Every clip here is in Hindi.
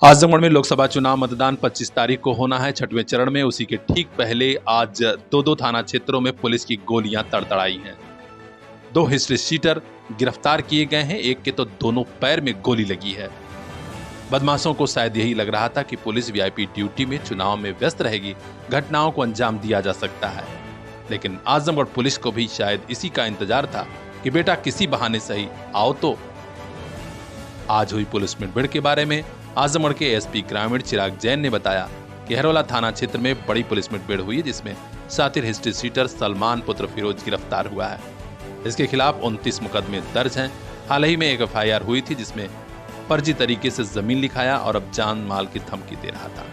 आजमगढ़ में लोकसभा चुनाव मतदान 25 तारीख को होना है। छठवें चरण में उसी के ठीक पहले आज दो थाना क्षेत्रों में पुलिस की गोलियां तड़तड़ाई हैं। 2 हिस्ट्री शीटर गिरफ्तार किए गए हैं। एक के तो दोनों पैर में गोली लगी है। बदमाशों को शायद यही लग रहा था कि पुलिस वीआईपी ड्यूटी में चुनाव में व्यस्त रहेगी, घटनाओं को अंजाम दिया जा सकता है। लेकिन आजमगढ़ पुलिस को भी शायद इसी का इंतजार था कि बेटा किसी बहाने सही आओ तो। आज हुई पुलिस मुठभेड़ के बारे में आजमगढ़ के एसपी ग्रामीण चिराग जैन ने बताया कि हरोला थाना क्षेत्र में बड़ी पुलिस मुठभेड़ हुई है, जिसमें शातिर हिस्ट्री शीटर सलमान पुत्र फिरोज गिरफ्तार हुआ है। इसके खिलाफ 29 मुकदमे दर्ज हैं। हाल ही में एक एफआईआर हुई थी जिसमें फर्जी तरीके से जमीन लिखाया और अब जान माल की धमकी दे रहा था।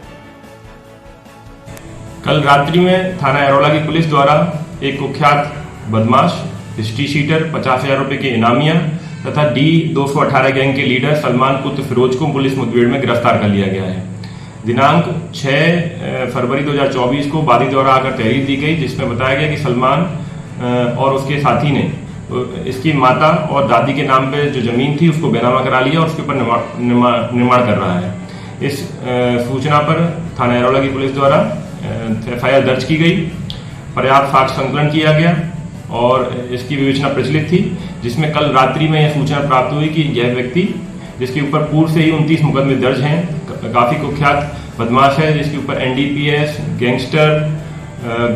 कल रात्रि में थाना हरोला की पुलिस द्वारा एक कुख्यात बदमाश हिस्ट्री शीटर 50,000 रुपए के इनामिया तथा D218 गैंग के लीडर सलमान पुत्र फिरोज को पुलिस मुठभेड़ में गिरफ्तार कर लिया गया है। दिनांक 6 फरवरी 2024 को वादी द्वारा आकर तहरीर दी गई, जिसमें बताया गया कि सलमान और उसके साथी ने इसकी माता और दादी के नाम पे जो जमीन थी उसको बेनामा करा लिया और उसके ऊपर निर्माण कर रहा है। इस सूचना पर थाना हरोला की पुलिस द्वारा एफआईआर दर्ज की गई, पर्याप्त साक्ष्य संकलन किया गया और इसकी विवेचना प्रचलित थी, जिसमें कल रात्रि में यह सूचना प्राप्त हुई कि यह व्यक्ति जिसके ऊपर पूर्व से ही 29 मुकदमे दर्ज हैं, काफी कुख्यात बदमाश है, जिसके ऊपर एनडीपीएस, गैंगस्टर,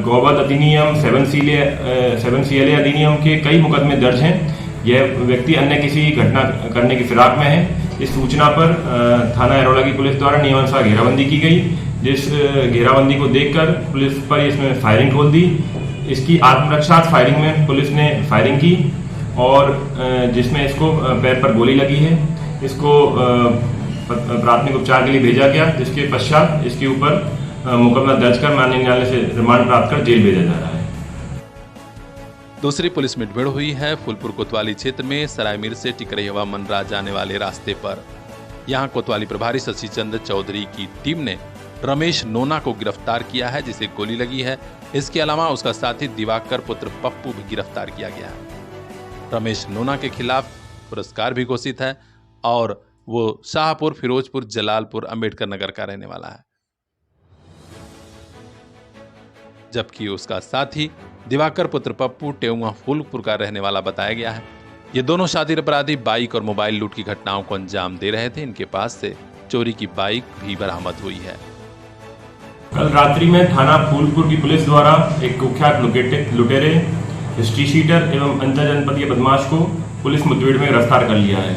गोवध अधिनियम, 7CLA अधिनियम के कई मुकदमे दर्ज हैं। यह व्यक्ति अन्य किसी घटना करने की फिराक में है। इस सूचना पर थाना हरोला की पुलिस द्वारा नियमानुसार घेराबंदी की गई, जिस घेराबंदी को देखकर पुलिस पर इसमें फायरिंग खोल दी। इसकी आत्मरक्षा फायरिंग में पुलिस ने फायरिंग की और जिसमें इसको पैर पर गोली लगी है। इसको प्राथमिक उपचार के लिए भेजा गया, जिसके पश्चात इसके ऊपर मुकदमा दर्ज कर माननीय न्यायालय से रिमांड प्राप्त कर जेल भेजा जा रहा है। दूसरी पुलिस मुठभेड़ हुई है फूलपुर कोतवाली क्षेत्र में सरायमीर से टिकरैया मनरा जाने वाले रास्ते पर। यहां कोतवाली प्रभारी शशि चंद्र चौधरी की टीम ने रमेश नोना को गिरफ्तार किया है, जिसे गोली लगी है। इसके अलावा उसका साथी दिवाकर पुत्र पप्पू भी गिरफ्तार किया गया है। रमेश नोना के खिलाफ पुरस्कार भी घोषित है और वो शाहपुर, फिरोजपुर, जलालपुर, अंबेडकर नगर का रहने वाला है, जबकि उसका साथी दिवाकर पुत्र पप्पू टेउआ फूलपुर का रहने वाला बताया गया है। ये दोनों शातिर अपराधी बाइक और मोबाइल लूट की घटनाओं को अंजाम दे रहे थे। इनके पास से चोरी की बाइक भी बरामद हुई है। कल रात्रि में थाना फूलपुर की पुलिस द्वारा एक कुख्यात लुटेरे, हिस्ट्री शीटर एवं अंतर जनपदीय बदमाश को पुलिस मुठभेड़ में गिरफ्तार कर लिया है।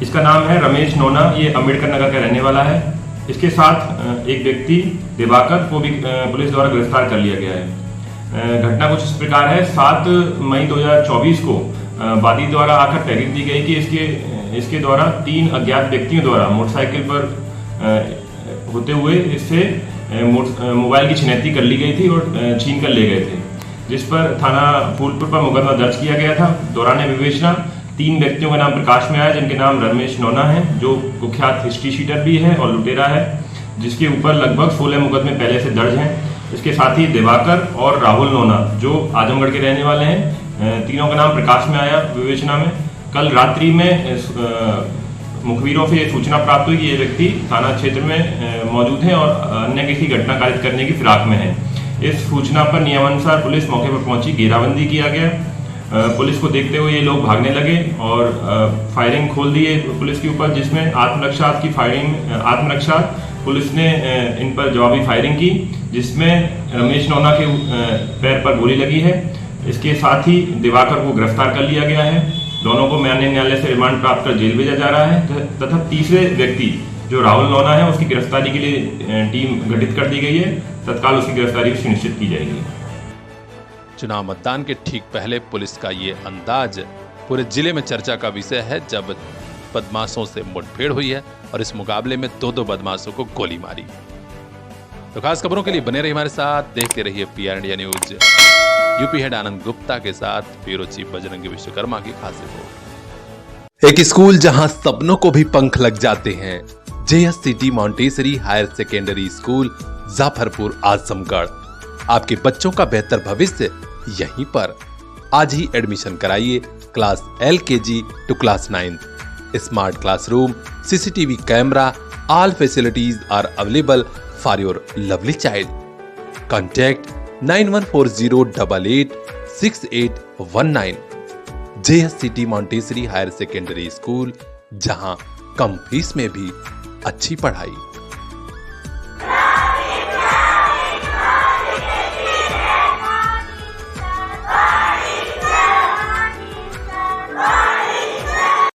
इसका नाम है रमेश नोना, ये अंबेडकर नगर का रहने वाला है। इसके साथ एक व्यक्ति दिवाकर को भी पुलिस द्वारा गिरफ्तार कर लिया गया है। घटना कुछ इस प्रकार है। 7 मई 2024 को वादी द्वारा आकर तहरीर दी गई कि इसके द्वारा 3 अज्ञात व्यक्तियों द्वारा मोटरसाइकिल पर होते हुए इससे मोबाइल की छिनैती कर ली गई थी और छीन कर ले गए थे, जिस पर थाना फूलपुर पर मुकदमा दर्ज किया गया था। दौरान विवेचना 3 व्यक्तियों का नाम प्रकाश में आया, जिनके नाम रमेश नोना है, जो कुख्यात हिस्ट्री शीटर भी है और लुटेरा है, जिसके ऊपर लगभग 16 मुकदमे पहले से दर्ज हैं। इसके साथ ही दिवाकर और राहुल नोना, जो आजमगढ़ के रहने वाले हैं, तीनों का नाम प्रकाश में आया विवेचना में। कल रात्रि में मुखबिरों से सूचना प्राप्त हुई कि ये व्यक्ति थाना क्षेत्र में मौजूद है और अन्य किसी घटना कारित करने की फिराक में है। इस सूचना पर नियमानुसार पुलिस मौके पर पहुंची, घेराबंदी किया गया। पुलिस को देखते हुए ये लोग भागने लगे और फायरिंग खोल दिए पुलिस के ऊपर, जिसमें आत्मरक्षा पुलिस ने इन पर जवाबी फायरिंग की, जिसमें रमेश नोना के पैर पर गोली लगी है। इसके साथ ही दिवाकर को गिरफ्तार कर लिया गया है। दोनों को माननीय न्यायालय से रिमांड प्राप्त कर जेल भेजा जा रहा है तथा तीसरे व्यक्ति जो राहुल नोना है, उसकी गिरफ्तारी के लिए टीम गठित कर दी गई है। तत्काल उसकी गिरफ्तारी सुनिश्चित की जाएगी। चुनाव मतदान के ठीक पहले पुलिस का ये अंदाज पूरे जिले में चर्चा का विषय है, जब बदमाशों से मुठभेड़ हुई है और इस मुकाबले में 2 बदमाशों को गोली मारी। तो खास खबरों के लिए बने रहिए हमारे साथ, देखते रहिए PR India news. UP head Anand Gupta के साथ ब्यूरो चीफ बजरंगी विश्वकर्मा की खास रिपोर्ट। एक स्कूल जहां सपनों को भी पंख लग जाते हैं, JSCT Montessori higher secondary school Jafarpur Azamgarh. आपके बच्चों का बेहतर भविष्य यहीं पर। आज ही एडमिशन कराइए class LKG to class 9। Smart classroom, CCTV camera, all facilities are available for your lovely child. Contact 9140886819. JS City Montessori higher secondary school, जहां कम फीस में भी अच्छी पढ़ाई।